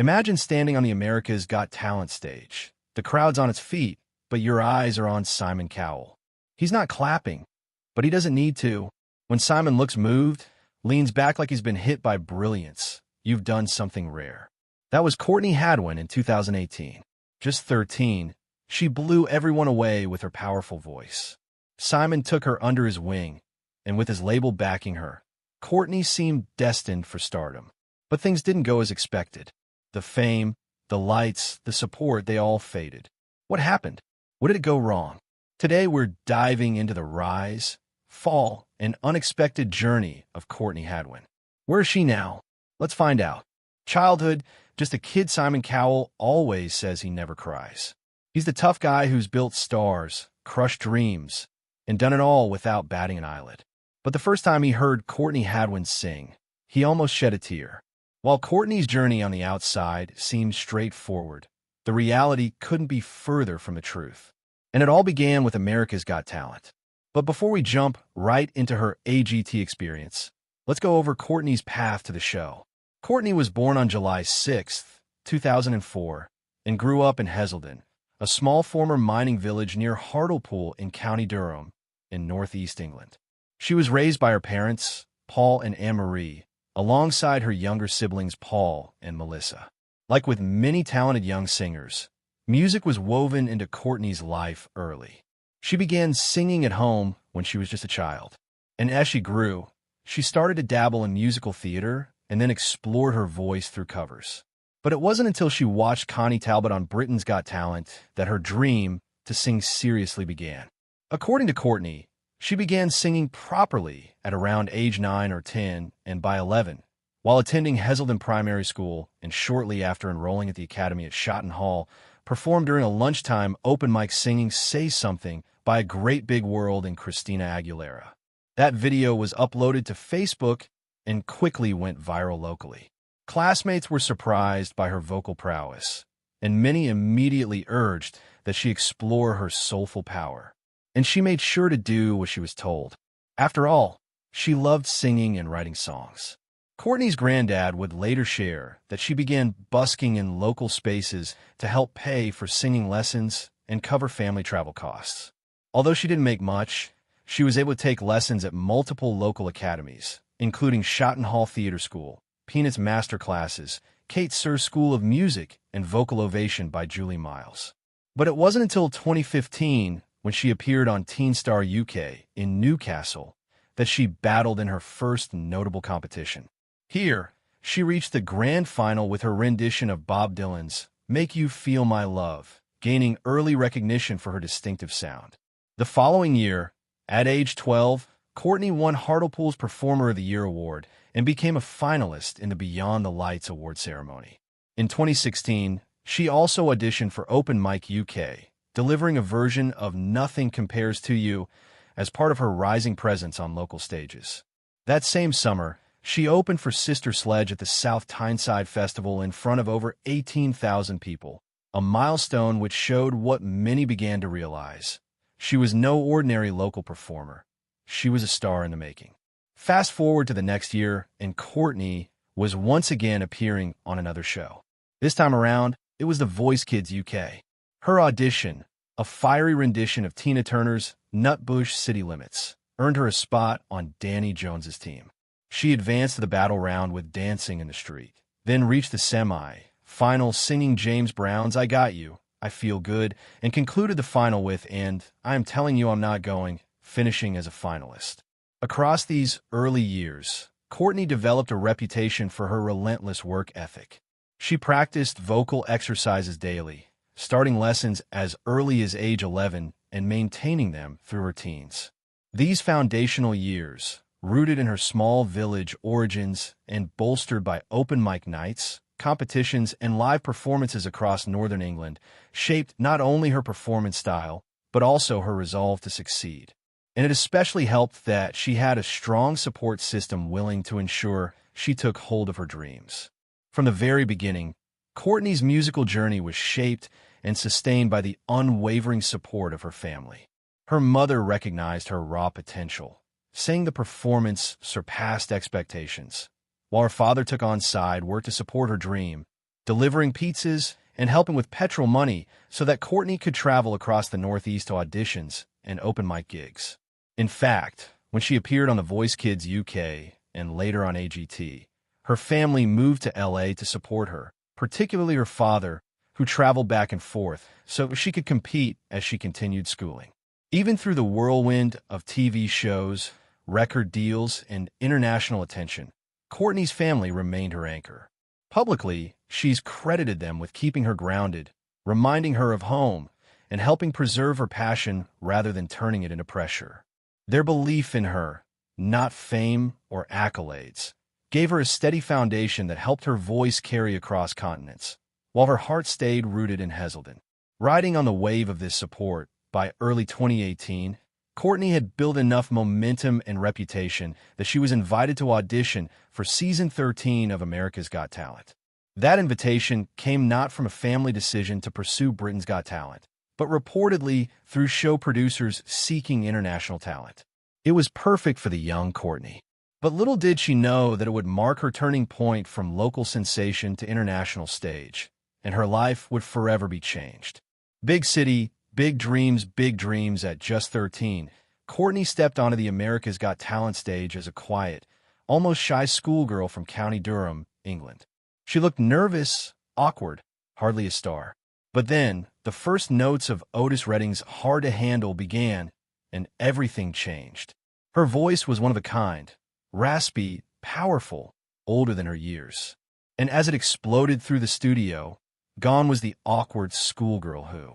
Imagine standing on the America's Got Talent stage. The crowd's on its feet, but your eyes are on Simon Cowell. He's not clapping, but he doesn't need to. When Simon looks moved, leans back like he's been hit by brilliance, you've done something rare. That was Courtney Hadwin in 2018. Just 13, she blew everyone away with her powerful voice. Simon took her under his wing, and with his label backing her, Courtney seemed destined for stardom. But things didn't go as expected. The fame, the lights, the support, they all faded. What happened? What did it go wrong? Today we're diving into the rise, fall, and unexpected journey of Courtney Hadwin. Where is she now? Let's find out. Childhood, just a kid. Simon Cowell always says he never cries. He's the tough guy who's built stars, crushed dreams, and done it all without batting an eyelid. But the first time he heard Courtney Hadwin sing, he almost shed a tear. While Courtney's journey on the outside seemed straightforward, the reality couldn't be further from the truth. And it all began with America's Got Talent. But before we jump right into her AGT experience, let's go over Courtney's path to the show. Courtney was born on July 6, 2004, and grew up in Heselden, a small former mining village near Hartlepool in County Durham, in northeast England. She was raised by her parents, Paul and Anne-Marie, alongside her younger siblings Paul and Melissa. Like with many talented young singers, music was woven into Courtney's life early. She began singing at home when she was just a child. And as she grew, she started to dabble in musical theater and then explored her voice through covers. But it wasn't until she watched Connie Talbot on Britain's Got Talent that her dream to sing seriously began. According to Courtney, she began singing properly at around age 9 or 10, and by 11, while attending Heselden Primary School and shortly after enrolling at the Academy at Shotton Hall, performed during a lunchtime open mic singing Say Something by A Great Big World and Christina Aguilera. That video was uploaded to Facebook and quickly went viral locally. Classmates were surprised by her vocal prowess, and many immediately urged that she explore her soulful power. And she made sure to do what she was told. After all, she loved singing and writing songs. Courtney's granddad would later share that she began busking in local spaces to help pay for singing lessons and cover family travel costs. Although she didn't make much, she was able to take lessons at multiple local academies, including Shotton Hall Theater School, Peanuts Master Classes, Kate Sir's School of Music, and Vocal Ovation by Julie Miles. But it wasn't until 2015, when she appeared on Teen Star UK in Newcastle, that she battled in her first notable competition. Here, she reached the grand final with her rendition of Bob Dylan's Make You Feel My Love, gaining early recognition for her distinctive sound. The following year, at age 12, Courtney won Hartlepool's Performer of the Year award and became a finalist in the Beyond the Lights award ceremony. In 2016, she also auditioned for Open Mic UK, delivering a version of Nothing Compares to You as part of her rising presence on local stages. That same summer, she opened for Sister Sledge at the South Tyneside Festival in front of over 18,000 people, a milestone which showed what many began to realize. She was no ordinary local performer. She was a star in the making. Fast forward to the next year, and Courtney was once again appearing on another show. This time around, it was The Voice Kids UK. Her audition, a fiery rendition of Tina Turner's Nutbush City Limits, earned her a spot on Danny Jones's team. She advanced to the battle round with Dancing in the Street, then reached the semi-final singing James Brown's I Got You, I Feel Good, and concluded the final with And I'm Telling You I'm Not Going, finishing as a finalist. Across these early years, Courtney developed a reputation for her relentless work ethic. She practiced vocal exercises daily, starting lessons as early as age 11 and maintaining them through her teens. These foundational years, rooted in her small village origins and bolstered by open mic nights, competitions, and live performances across Northern England, shaped not only her performance style, but also her resolve to succeed. And it especially helped that she had a strong support system willing to ensure she took hold of her dreams. From the very beginning, Courtney's musical journey was shaped and sustained by the unwavering support of her family. Her mother recognized her raw potential, saying the performance surpassed expectations, while her father took on side work to support her dream, delivering pizzas and helping with petrol money so that Courtney could travel across the Northeast to auditions and open mic gigs. In fact, when she appeared on The Voice Kids UK and later on AGT, her family moved to LA to support her, particularly her father, who traveled back and forth so she could compete as she continued schooling. Even through the whirlwind of TV shows, record deals, and international attention, Courtney's family remained her anchor. Publicly, she's credited them with keeping her grounded, reminding her of home, and helping preserve her passion rather than turning it into pressure. Their belief in her, not fame or accolades, gave her a steady foundation that helped her voice carry across continents, while her heart stayed rooted in Heselden. Riding on the wave of this support, by early 2018, Courtney had built enough momentum and reputation that she was invited to audition for Season 13 of America's Got Talent. That invitation came not from a family decision to pursue Britain's Got Talent, but reportedly through show producers seeking international talent. It was perfect for the young Courtney. But little did she know that it would mark her turning point from local sensation to international stage, and her life would forever be changed. Big city, big dreams at just 13, Courtney stepped onto the America's Got Talent stage as a quiet, almost shy schoolgirl from County Durham, England. She looked nervous, awkward, hardly a star. But then, the first notes of Otis Redding's Hard to Handle began, and everything changed. Her voice was one of a kind, raspy, powerful, older than her years. And as it exploded through the studio, gone was the awkward schoolgirl who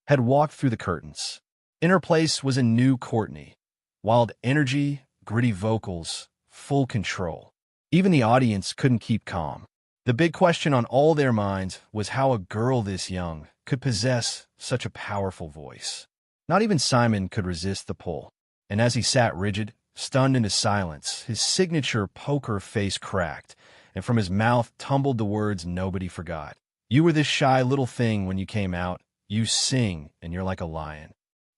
had walked through the curtains. In her place was a new Courtney. Wild energy, gritty vocals, full control. Even the audience couldn't keep calm. The big question on all their minds was how a girl this young could possess such a powerful voice. Not even Simon could resist the pull. And as he sat rigid, stunned into silence, his signature poker face cracked, and from his mouth tumbled the words nobody forgot. "You were this shy little thing when you came out. You sing, and you're like a lion."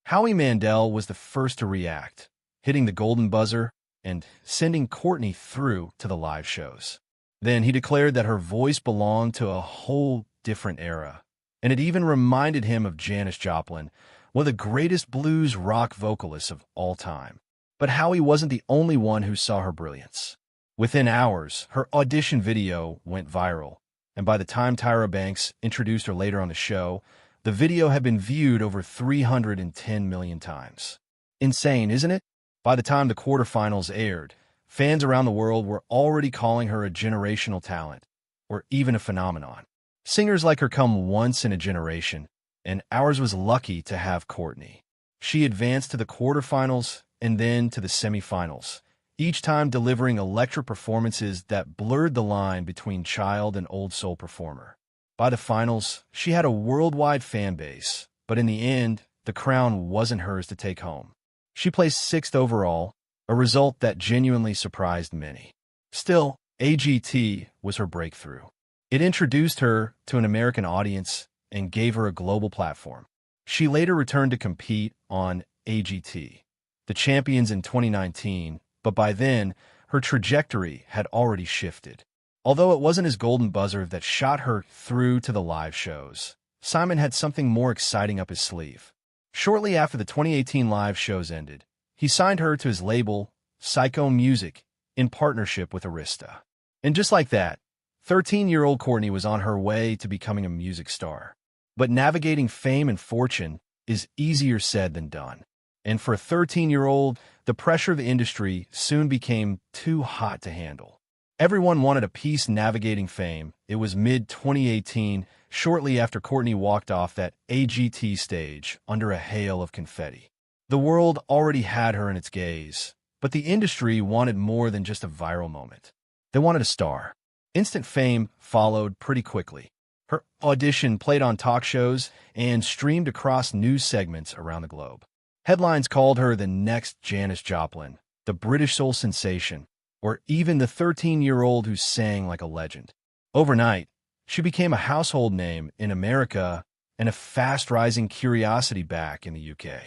Howie Mandel was the first to react, hitting the golden buzzer and sending Courtney through to the live shows. Then he declared that her voice belonged to a whole different era, and it even reminded him of Janis Joplin, one of the greatest blues rock vocalists of all time. But Howie wasn't the only one who saw her brilliance. Within hours, her audition video went viral, and by the time Tyra Banks introduced her later on the show, the video had been viewed over 310 million times. Insane, isn't it? By the time the quarterfinals aired, fans around the world were already calling her a generational talent, or even a phenomenon. Singers like her come once in a generation, and ours was lucky to have Courtney. She advanced to the quarterfinals and then to the semifinals, each time delivering electric performances that blurred the line between child and old soul performer. By the finals, she had a worldwide fan base, but in the end, the crown wasn't hers to take home. She placed 6th overall, a result that genuinely surprised many. Still, AGT was her breakthrough. It introduced her to an American audience and gave her a global platform. She later returned to compete on AGT, the champions in 2019, but by then, her trajectory had already shifted. Although it wasn't his golden buzzer that shot her through to the live shows, Simon had something more exciting up his sleeve. Shortly after the 2018 live shows ended, he signed her to his label, Psycho Music, in partnership with Arista. And just like that, 13-year-old Courtney was on her way to becoming a music star. But navigating fame and fortune is easier said than done. And for a 13-year-old, the pressure of the industry soon became too hot to handle. Everyone wanted a piece navigating fame. It was mid-2018, shortly after Courtney walked off that AGT stage under a hail of confetti. The world already had her in its gaze, but the industry wanted more than just a viral moment. They wanted a star. Instant fame followed pretty quickly. Her audition played on talk shows and streamed across news segments around the globe. Headlines called her the next Janis Joplin, the British soul sensation, or even the 13-year-old who sang like a legend. Overnight, she became a household name in America and a fast-rising curiosity back in the UK.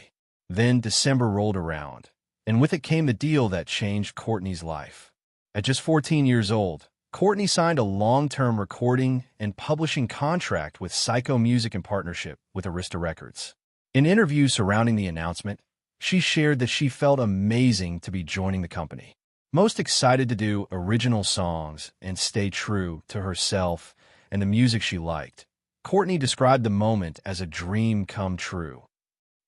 Then December rolled around, and with it came the deal that changed Courtney's life. At just 14 years old, Courtney signed a long-term recording and publishing contract with Psycho Music in partnership with Arista Records. In interviews surrounding the announcement, she shared that she felt amazing to be joining the company. Most excited to do original songs and stay true to herself and the music she liked. Courtney described the moment as a dream come true.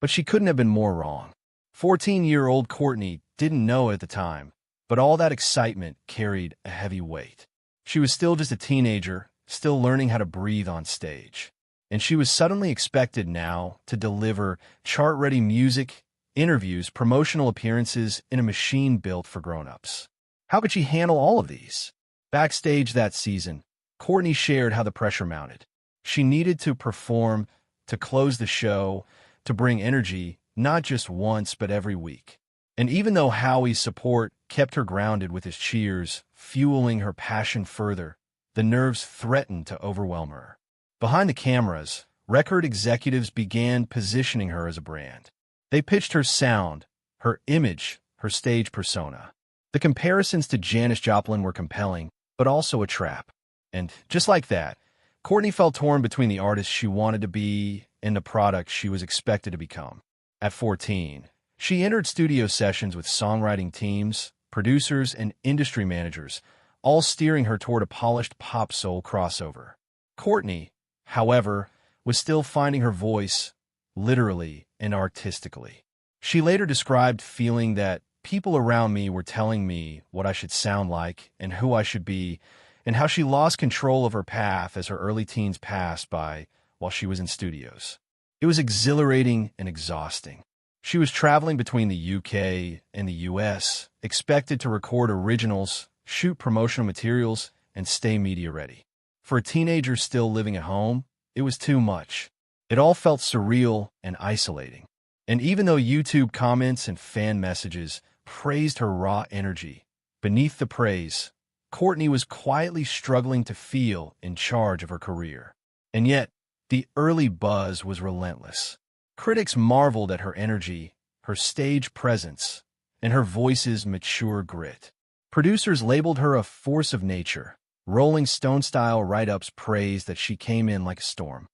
But she couldn't have been more wrong. 14-year-old Courtney didn't know at the time, but all that excitement carried a heavy weight. She was still just a teenager, still learning how to breathe on stage. And she was suddenly expected now to deliver chart-ready music, interviews, promotional appearances in a machine built for grown-ups. How could she handle all of these? Backstage that season, Courtney shared how the pressure mounted. She needed to perform, to close the show, to bring energy, not just once but every week. And even though Howie's support kept her grounded with his cheers, fueling her passion further, the nerves threatened to overwhelm her. Behind the cameras, record executives began positioning her as a brand. They pitched her sound, her image, her stage persona. The comparisons to Janis Joplin were compelling, but also a trap. And just like that, Courtney felt torn between the artist she wanted to be and the product she was expected to become. At 14, she entered studio sessions with songwriting teams, producers, and industry managers, all steering her toward a polished pop-soul crossover. Courtney, however, was still finding her voice, literally and artistically. She later described feeling that people around me were telling me what I should sound like and who I should be, and how she lost control of her path as her early teens passed by while she was in studios. It was exhilarating and exhausting. She was traveling between the UK and the US, expected to record originals, shoot promotional materials, and stay media ready. For a teenager still living at home, it was too much. It all felt surreal and isolating. And even though YouTube comments and fan messages praised her raw energy, beneath the praise, Courtney was quietly struggling to feel in charge of her career. And yet, the early buzz was relentless. Critics marveled at her energy, her stage presence, and her voice's mature grit. Producers labeled her a force of nature. Rolling Stone-style write-ups praised that she came in like a storm.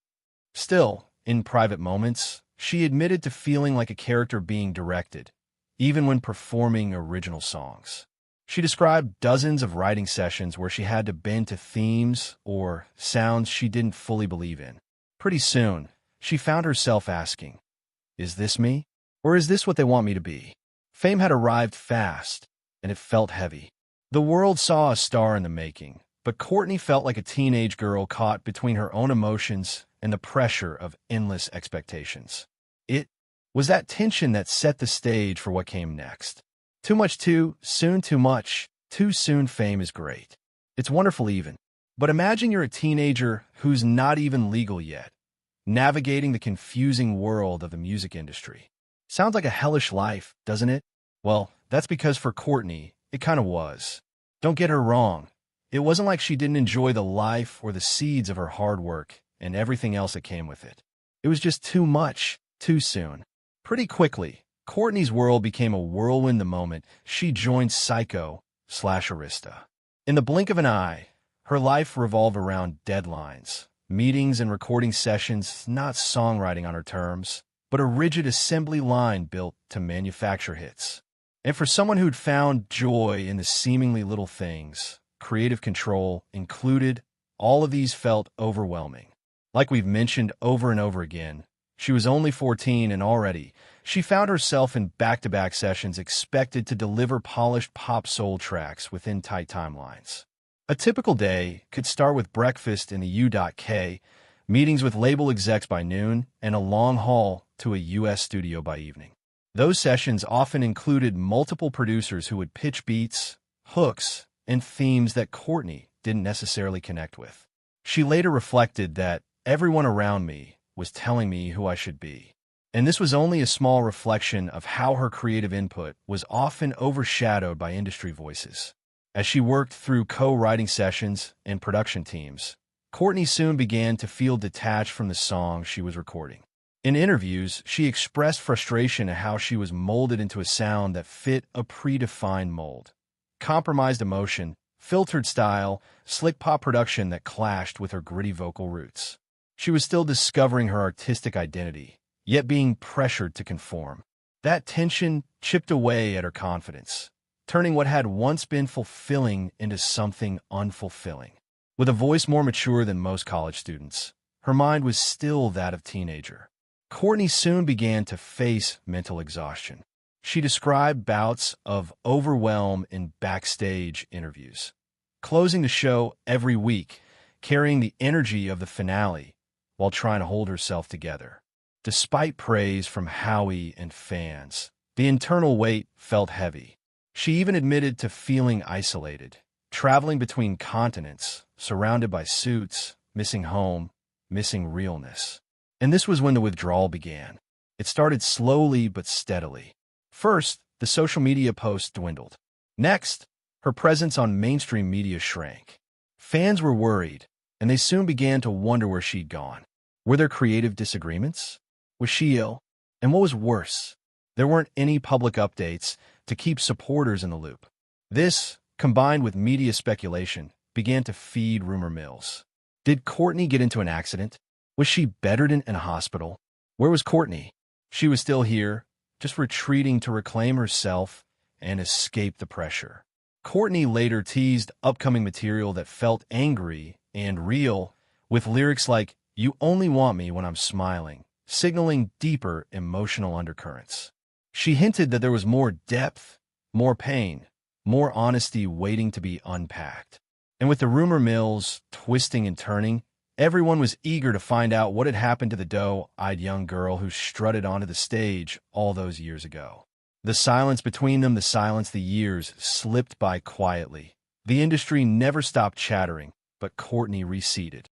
Still, in private moments, she admitted to feeling like a character being directed, even when performing original songs. She described dozens of writing sessions where she had to bend to themes or sounds she didn't fully believe in. Pretty soon, she found herself asking, "Is this me? Or is this what they want me to be?" Fame had arrived fast, and it felt heavy. The world saw a star in the making, but Courtney felt like a teenage girl caught between her own emotions and the pressure of endless expectations. It was that tension that set the stage for what came next. Too much too soon, too much too soon. Fame is great. It's wonderful even. But imagine you're a teenager who's not even legal yet, navigating the confusing world of the music industry. Sounds like a hellish life, doesn't it? Well, that's because for Courtney, it kind of was. Don't get her wrong. It wasn't like she didn't enjoy the life or the seeds of her hard work and everything else that came with it. It was just too much, too soon. Pretty quickly, Courtney's world became a whirlwind the moment she joined Psycho/Arista. In the blink of an eye, her life revolved around deadlines, meetings and recording sessions, not songwriting on her terms, but a rigid assembly line built to manufacture hits. And for someone who'd found joy in the seemingly little things, creative control included, all of these felt overwhelming. Like we've mentioned over and over again, she was only 14 and already, she found herself in back-to-back sessions expected to deliver polished pop-soul tracks within tight timelines. A typical day could start with breakfast in the U.K., meetings with label execs by noon, and a long haul to a U.S. studio by evening. Those sessions often included multiple producers who would pitch beats, hooks, and themes that Courtney didn't necessarily connect with. She later reflected that everyone around me was telling me who I should be. And this was only a small reflection of how her creative input was often overshadowed by industry voices. As she worked through co-writing sessions and production teams, Courtney soon began to feel detached from the songs she was recording. In interviews, she expressed frustration at how she was molded into a sound that fit a predefined mold. Compromised emotion filtered style, slick pop production that clashed with her gritty vocal roots. She was still discovering her artistic identity, yet being pressured to conform. That tension chipped away at her confidence, turning what had once been fulfilling into something unfulfilling. With a voice more mature than most college students, her mind was still that of teenager. Courtney soon began to face mental exhaustion. She described bouts of overwhelm in backstage interviews, closing the show every week, carrying the energy of the finale while trying to hold herself together. Despite praise from Howie and fans, the internal weight felt heavy. She even admitted to feeling isolated, traveling between continents, surrounded by suits, missing home, missing realness. And this was when the withdrawal began. It started slowly but steadily. First, the social media posts dwindled. Next, her presence on mainstream media shrank. Fans were worried, and they soon began to wonder where she'd gone. Were there creative disagreements? Was she ill? And what was worse, there weren't any public updates to keep supporters in the loop. This, combined with media speculation, began to feed rumor mills. Did Courtney get into an accident? Was she bettered in a hospital? Where was Courtney? She was still here, just retreating to reclaim herself and escape the pressure. Courtney later teased upcoming material that felt angry and real, with lyrics like, "You only want me when I'm smiling," signaling deeper emotional undercurrents. She hinted that there was more depth, more pain, more honesty waiting to be unpacked. And with the rumor mills twisting and turning, everyone was eager to find out what had happened to the doe-eyed young girl who strutted onto the stage all those years ago. The silence between them, the years slipped by quietly. The industry never stopped chattering, but Courtney receded.